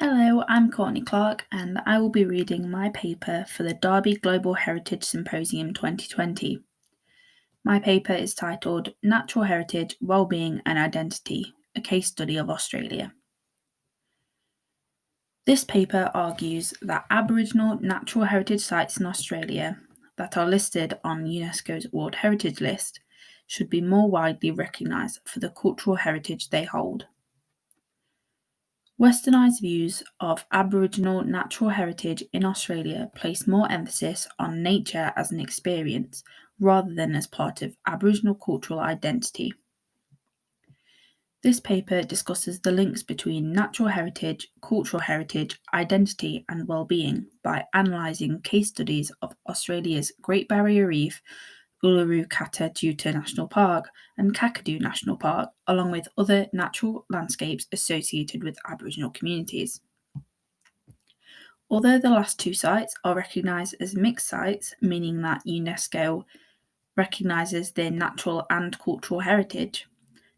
Hello, I'm Courteney Clark and I will be reading my paper for the Derby Global Heritage Symposium 2020. My paper is titled Natural Heritage, Wellbeing and Identity, a Case Study of Australia. This paper argues that Aboriginal natural heritage sites in Australia that are listed on UNESCO's World Heritage List should be more widely recognised for the cultural heritage they hold. Westernised views of Aboriginal natural heritage in Australia place more emphasis on nature as an experience rather than as part of Aboriginal cultural identity. This paper discusses the links between natural heritage, cultural heritage, identity and well-being by analysing case studies of Australia's Great Barrier Reef, Uluru Kata Tjuta National Park and Kakadu National Park, along with other natural landscapes associated with Aboriginal communities. Although the last two sites are recognised as mixed sites, meaning that UNESCO recognises their natural and cultural heritage,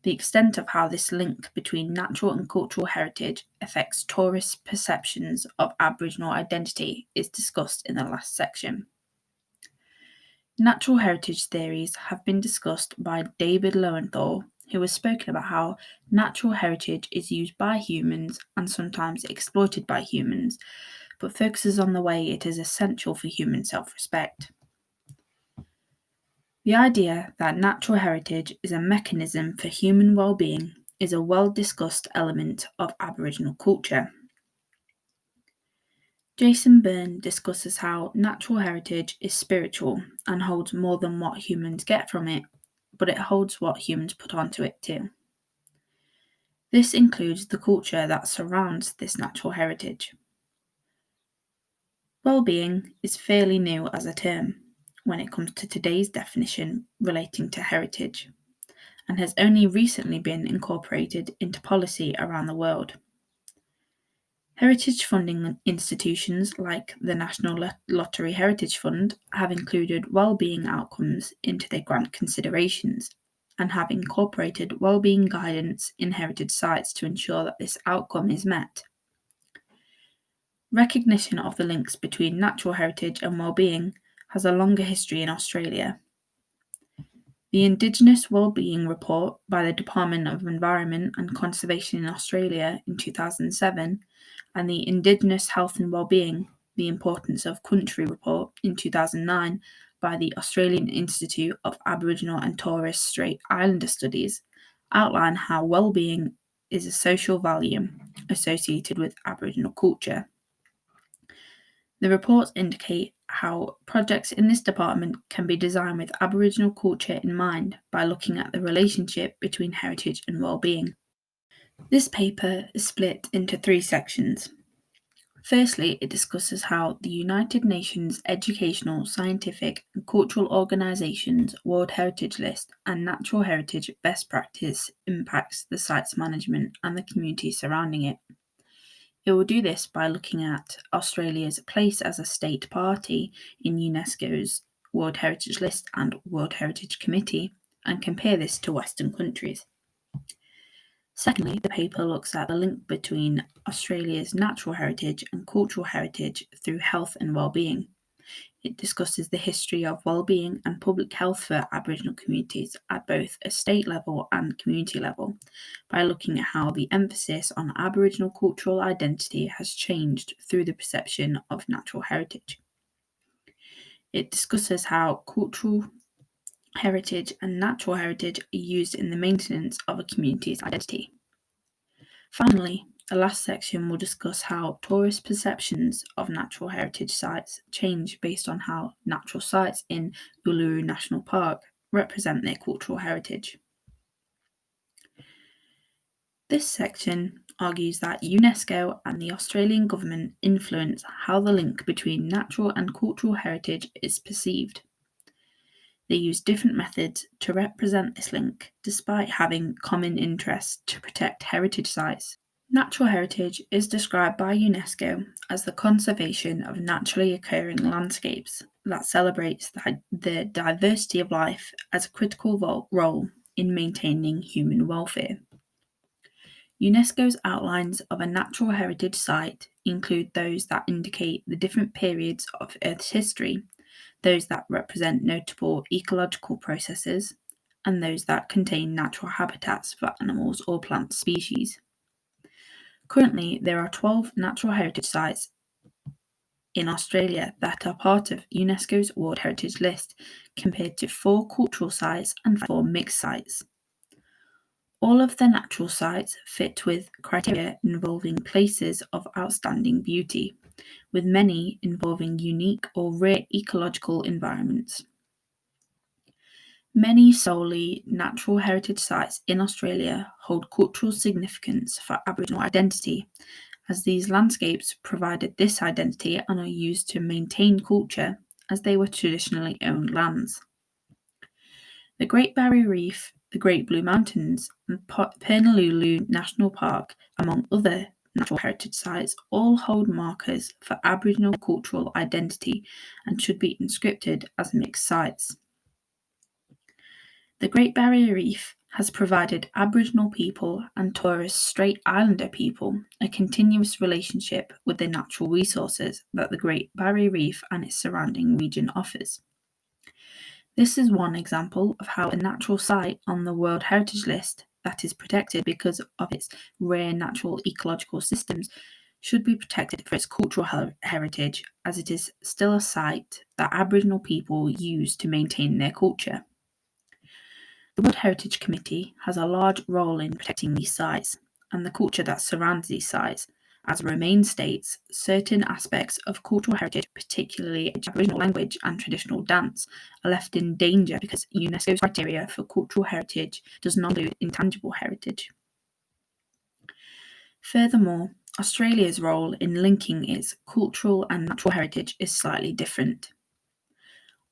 the extent of how this link between natural and cultural heritage affects tourist perceptions of Aboriginal identity is discussed in the last section. Natural heritage theories have been discussed by David Lowenthal, who has spoken about how natural heritage is used by humans and sometimes exploited by humans, but focuses on the way it is essential for human self-respect. The idea that natural heritage is a mechanism for human well-being is a well-discussed element of Aboriginal culture. Jason Byrne discusses how natural heritage is spiritual and holds more than what humans get from it, but it holds what humans put onto it too. This includes the culture that surrounds this natural heritage. Well-being is fairly new as a term when it comes to today's definition relating to heritage, and has only recently been incorporated into policy around the world. Heritage funding institutions like the National Lottery Heritage Fund have included well-being outcomes into their grant considerations and have incorporated well-being guidance in heritage sites to ensure that this outcome is met. Recognition of the links between natural heritage and well-being has a longer history in Australia. The Indigenous Wellbeing Report by the Department of Environment and Conservation in Australia in 2007 and the Indigenous Health and Wellbeing, the Importance of Country report in 2009 by the Australian Institute of Aboriginal and Torres Strait Islander Studies outline how well-being is a social value associated with Aboriginal culture. The reports indicate how projects in this department can be designed with Aboriginal culture in mind by looking at the relationship between heritage and well-being. This paper is split into three sections. Firstly, it discusses how the United Nations Educational, Scientific and Cultural Organization's World Heritage List and Natural Heritage Best Practice impacts the site's management and the community surrounding it. It will do this by looking at Australia's place as a state party in UNESCO's World Heritage List and World Heritage Committee and compare this to Western countries. Secondly, the paper looks at the link between Australia's natural heritage and cultural heritage through health and well-being. It discusses the history of well-being and public health for Aboriginal communities at both a state level and community level by looking at how the emphasis on Aboriginal cultural identity has changed through the perception of natural heritage. It discusses how cultural heritage and natural heritage are used in the maintenance of a community's identity. Finally, the last section will discuss how tourist perceptions of natural heritage sites change based on how natural sites in Uluru National Park represent their cultural heritage. This section argues that UNESCO and the Australian government influence how the link between natural and cultural heritage is perceived. They use different methods to represent this link, despite having common interests to protect heritage sites. Natural heritage is described by UNESCO as the conservation of naturally occurring landscapes that celebrates the diversity of life as a critical role in maintaining human welfare. UNESCO's outlines of a natural heritage site include those that indicate the different periods of Earth's history, those that represent notable ecological processes, and those that contain natural habitats for animals or plant species. Currently, there are 12 natural heritage sites in Australia that are part of UNESCO's World Heritage List, compared to 4 cultural sites and 4 mixed sites. All of the natural sites fit with criteria involving places of outstanding beauty, with many involving unique or rare ecological environments. Many solely natural heritage sites in Australia hold cultural significance for Aboriginal identity, as these landscapes provided this identity and are used to maintain culture as they were traditionally owned lands. The Great Barrier Reef, the Great Blue Mountains, and Pernalulu National Park, among other natural heritage sites, all hold markers for Aboriginal cultural identity and should be inscripted as mixed sites. The Great Barrier Reef has provided Aboriginal people and Torres Strait Islander people a continuous relationship with the natural resources that the Great Barrier Reef and its surrounding region offers. This is one example of how a natural site on the World Heritage List that is protected because of its rare natural ecological systems should be protected for its cultural heritage, as it is still a site that Aboriginal people use to maintain their culture. The World Heritage Committee has a large role in protecting these sites and the culture that surrounds these sites. As Remain states, certain aspects of cultural heritage, particularly Aboriginal language and traditional dance, are left in danger because UNESCO's criteria for cultural heritage does not include intangible heritage. Furthermore, Australia's role in linking its cultural and natural heritage is slightly different.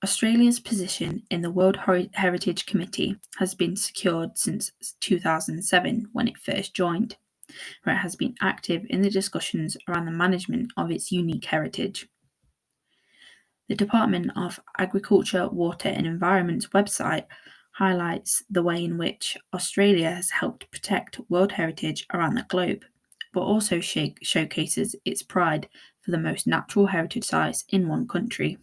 Australia's position in the World Heritage Committee has been secured since 2007 when it first joined, where it has been active in the discussions around the management of its unique heritage. The Department of Agriculture, Water and Environment's website highlights the way in which Australia has helped protect World Heritage around the globe, but also showcases its pride for the most natural heritage sites in one country.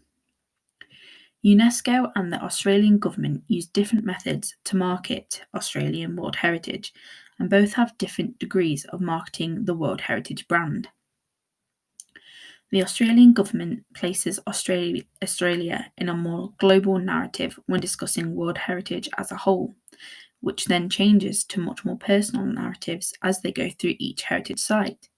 UNESCO and the Australian government use different methods to market Australian World Heritage, and both have different degrees of marketing the World Heritage brand. The Australian government places Australia in a more global narrative when discussing World Heritage as a whole, which then changes to much more personal narratives as they go through each heritage site.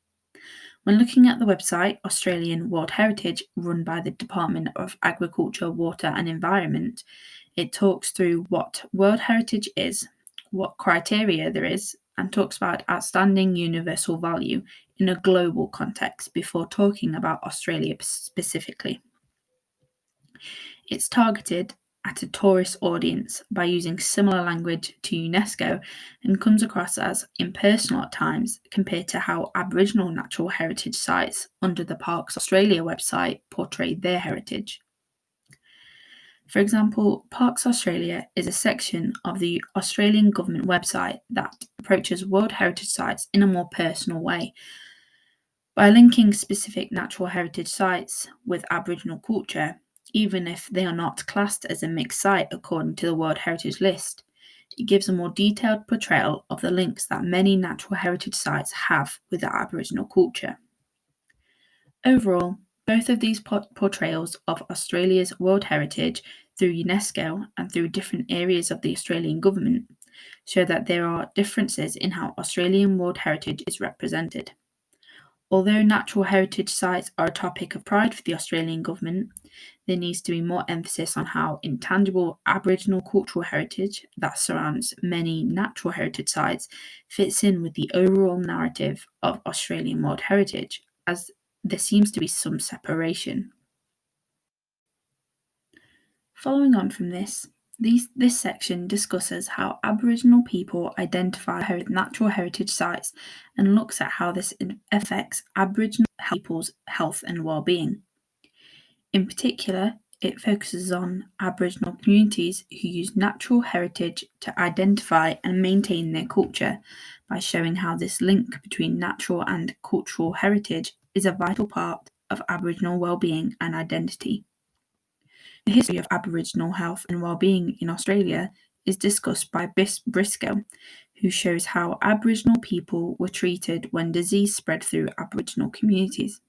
When looking at the website Australian World Heritage, run by the Department of Agriculture, Water and Environment, it talks through what World Heritage is, what criteria there is, and talks about outstanding universal value in a global context before talking about Australia specifically. It's targeted at a tourist audience by using similar language to UNESCO and comes across as impersonal at times compared to how Aboriginal natural heritage sites under the Parks Australia website portray their heritage. For example, Parks Australia is a section of the Australian government website that approaches World Heritage sites in a more personal way. By linking specific natural heritage sites with Aboriginal culture, even if they are not classed as a mixed site according to the World Heritage List, it gives a more detailed portrayal of the links that many natural heritage sites have with the Aboriginal culture. Overall, both of these portrayals of Australia's World Heritage through UNESCO and through different areas of the Australian government show that there are differences in how Australian World Heritage is represented. Although natural heritage sites are a topic of pride for the Australian government, there needs to be more emphasis on how intangible Aboriginal cultural heritage that surrounds many natural heritage sites fits in with the overall narrative of Australian World Heritage, as there seems to be some separation. Following on from this section discusses how Aboriginal people identify natural heritage sites and looks at how this affects Aboriginal people's health and well-being. In particular, it focuses on Aboriginal communities who use natural heritage to identify and maintain their culture by showing how this link between natural and cultural heritage is a vital part of Aboriginal well-being and identity. The history of Aboriginal health and well-being in Australia is discussed by Briscoe, who shows how Aboriginal people were treated when disease spread through Aboriginal communities.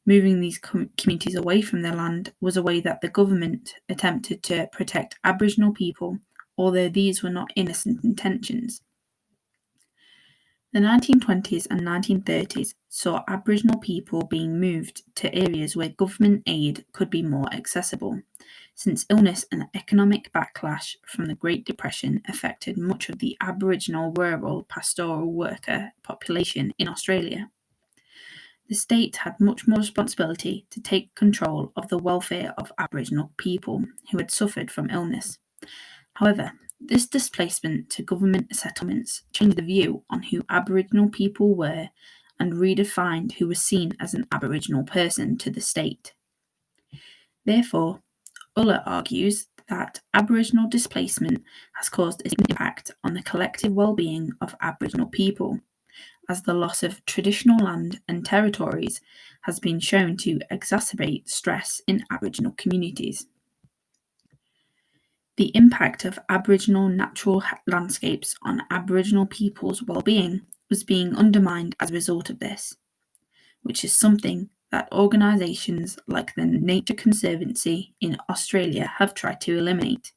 Moving these communities away from their land was a way that the government attempted to protect Aboriginal people, although these were not innocent intentions. The 1920s and 1930s saw Aboriginal people being moved to areas where government aid could be more accessible, since illness and economic backlash from the Great Depression affected much of the Aboriginal rural pastoral worker population in Australia. The state had much more responsibility to take control of the welfare of Aboriginal people who had suffered from illness. However, this displacement to government settlements changed the view on who Aboriginal people were and redefined who was seen as an Aboriginal person to the state. Therefore, Uller argues that Aboriginal displacement has caused a significant impact on the collective well-being of Aboriginal people, as the loss of traditional land and territories has been shown to exacerbate stress in Aboriginal communities. The impact of Aboriginal natural landscapes on Aboriginal people's well-being was being undermined as a result of this, which is something that organisations like the Nature Conservancy in Australia have tried to eliminate.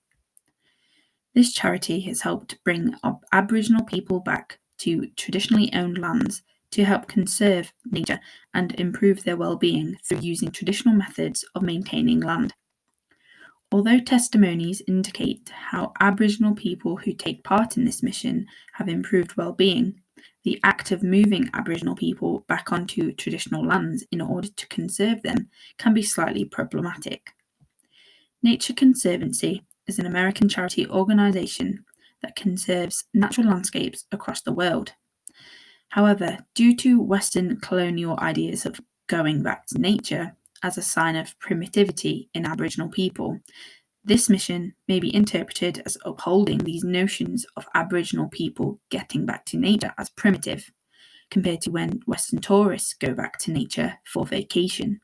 This charity has helped bring Aboriginal people back to traditionally owned lands to help conserve nature and improve their well-being through using traditional methods of maintaining land. Although testimonies indicate how Aboriginal people who take part in this mission have improved well-being, the act of moving Aboriginal people back onto traditional lands in order to conserve them can be slightly problematic. Nature Conservancy is an American charity organisation that conserves natural landscapes across the world. However, due to Western colonial ideas of going back to nature as a sign of primitivity in Aboriginal people, this mission may be interpreted as upholding these notions of Aboriginal people getting back to nature as primitive, compared to when Western tourists go back to nature for vacation.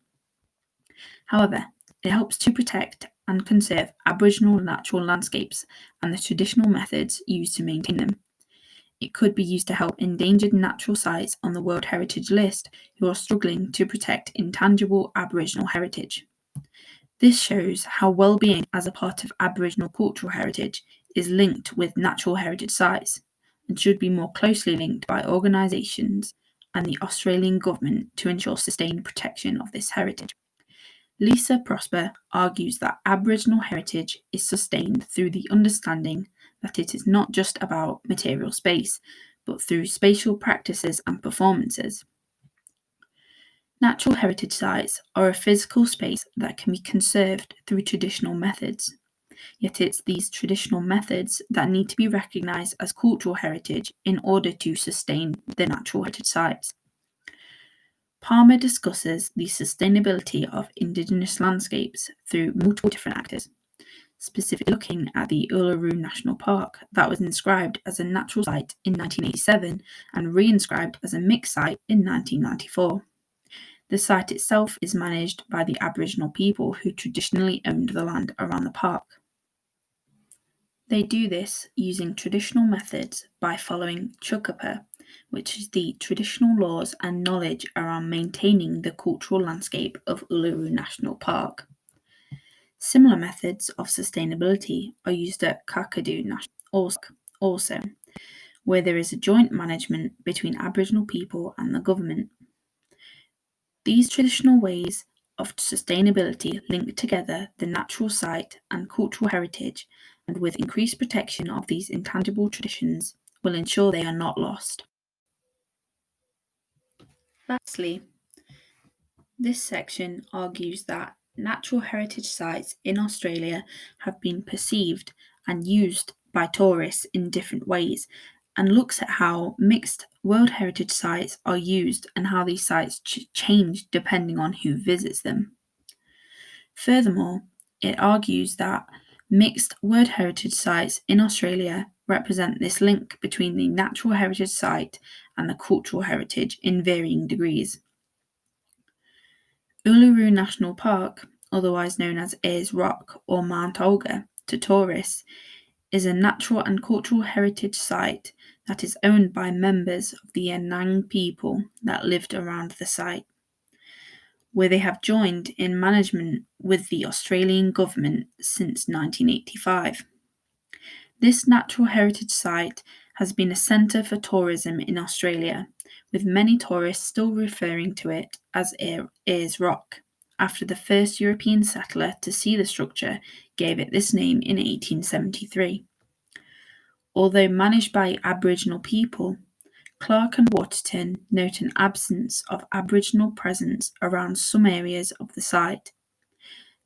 However, it helps to protect and conserve Aboriginal natural landscapes and the traditional methods used to maintain them. It could be used to help endangered natural sites on the World Heritage List who are struggling to protect intangible Aboriginal heritage. This shows how well-being as a part of Aboriginal cultural heritage is linked with natural heritage sites and should be more closely linked by organisations and the Australian government to ensure sustained protection of this heritage. Lisa Prosper argues that Aboriginal heritage is sustained through the understanding that it is not just about material space, but through spatial practices and performances. Natural heritage sites are a physical space that can be conserved through traditional methods, yet it's these traditional methods that need to be recognised as cultural heritage in order to sustain the natural heritage sites. Palmer discusses the sustainability of Indigenous landscapes through multiple different actors, specifically looking at the Uluru National Park that was inscribed as a natural site in 1987 and re-inscribed as a mixed site in 1994. The site itself is managed by the Aboriginal people who traditionally owned the land around the park. They do this using traditional methods by following Chukapa, which is the traditional laws and knowledge around maintaining the cultural landscape of Uluru National Park. Similar methods of sustainability are used at Kakadu National Park also, where there is a joint management between Aboriginal people and the government. These traditional ways of sustainability link together the natural site and cultural heritage, and with increased protection of these intangible traditions, will ensure they are not lost. Lastly, this section argues that natural heritage sites in Australia have been perceived and used by tourists in different ways, and looks at how mixed World Heritage sites are used and how these sites change depending on who visits them. Furthermore, It argues that mixed World Heritage Sites in Australia represent this link between the natural heritage site and the cultural heritage in varying degrees. Uluru National Park, otherwise known as Ayers Rock or Mount Olga to tourists, is a natural and cultural heritage site that is owned by members of the Anang people that lived around the site, where they have joined in management with the Australian government since 1985. This natural heritage site has been a centre for tourism in Australia, with many tourists still referring to it as Ayers Rock, after the first European settler to see the structure gave it this name in 1873. Although managed by Aboriginal people, Clark and Waterton note an absence of Aboriginal presence around some areas of the site.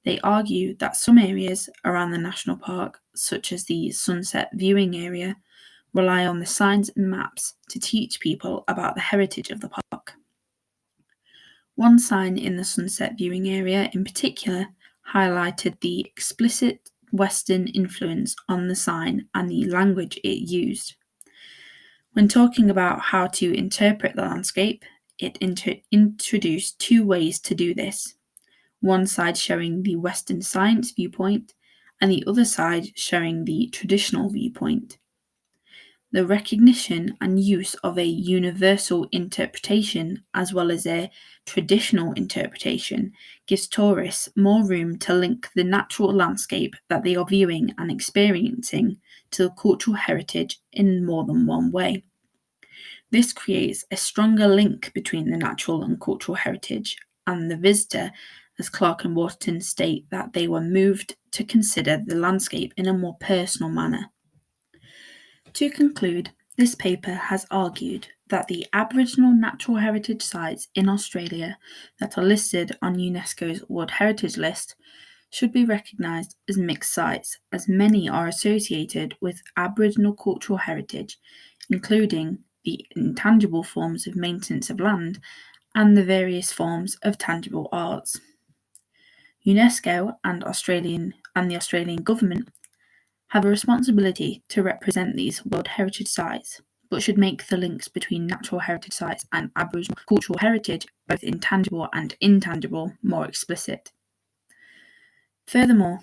They argue that some areas around the national park, such as the sunset viewing area, rely on the signs and maps to teach people about the heritage of the park. One sign in the sunset viewing area in particular highlighted the explicit Western influence on the sign and the language it used. When talking about how to interpret the landscape, it introduced two ways to do this. One side showing the Western science viewpoint, and the other side showing the traditional viewpoint. The recognition and use of a universal interpretation as well as a traditional interpretation gives tourists more room to link the natural landscape that they are viewing and experiencing to the cultural heritage in more than one way. This creates a stronger link between the natural and cultural heritage and the visitor, as Clark and Waterton state that they were moved to consider the landscape in a more personal manner. To conclude, this paper has argued that the Aboriginal natural heritage sites in Australia that are listed on UNESCO's World Heritage List should be recognised as mixed sites, as many are associated with Aboriginal cultural heritage, including the intangible forms of maintenance of land and the various forms of tangible arts. UNESCO and the Australian government have a responsibility to represent these World Heritage Sites, but should make the links between natural heritage sites and Aboriginal cultural heritage, both intangible and intangible, more explicit. Furthermore,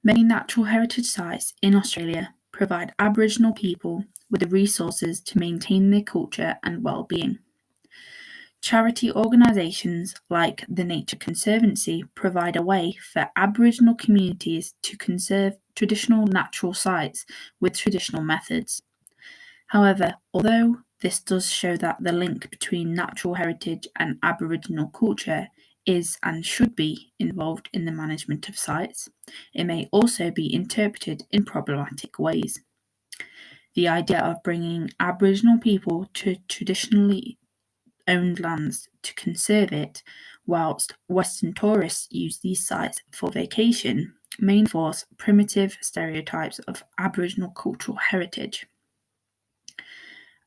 many natural heritage sites in Australia provide Aboriginal people with the resources to maintain their culture and well-being. Charity organisations like the Nature Conservancy provide a way for Aboriginal communities to conserve traditional natural sites with traditional methods. However, although this does show that the link between natural heritage and Aboriginal culture is and should be involved in the management of sites, it may also be interpreted in problematic ways. The idea of bringing Aboriginal people to traditionally owned lands to conserve it, whilst Western tourists use these sites for vacation, may enforce primitive stereotypes of Aboriginal cultural heritage.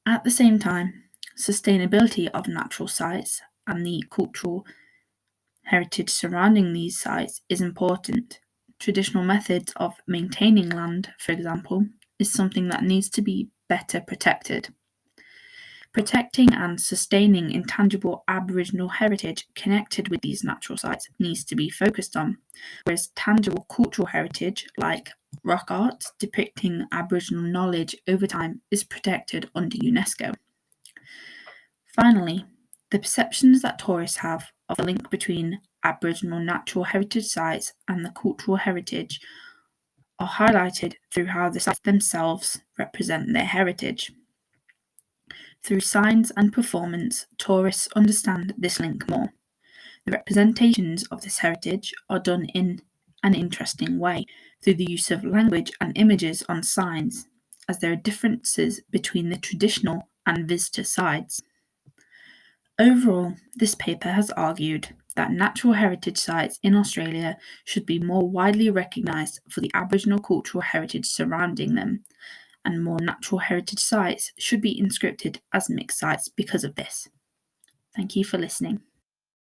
At the same time, sustainability of natural sites and the cultural heritage surrounding these sites is important. Traditional methods of maintaining land, for example, is something that needs to be better protected. Protecting and sustaining intangible Aboriginal heritage connected with these natural sites needs to be focused on, whereas tangible cultural heritage, like rock art depicting Aboriginal knowledge over time, is protected under UNESCO. Finally, the perceptions that tourists have of the link between Aboriginal natural heritage sites and the cultural heritage are highlighted through how the sites themselves represent their heritage. Through signs and performance, tourists understand this link more. The representations of this heritage are done in an interesting way, through the use of language and images on signs, as there are differences between the traditional and visitor sides. Overall, this paper has argued that natural heritage sites in Australia should be more widely recognised for the Aboriginal cultural heritage surrounding them, and more natural heritage sites should be inscripted as mixed sites because of this. Thank you for listening.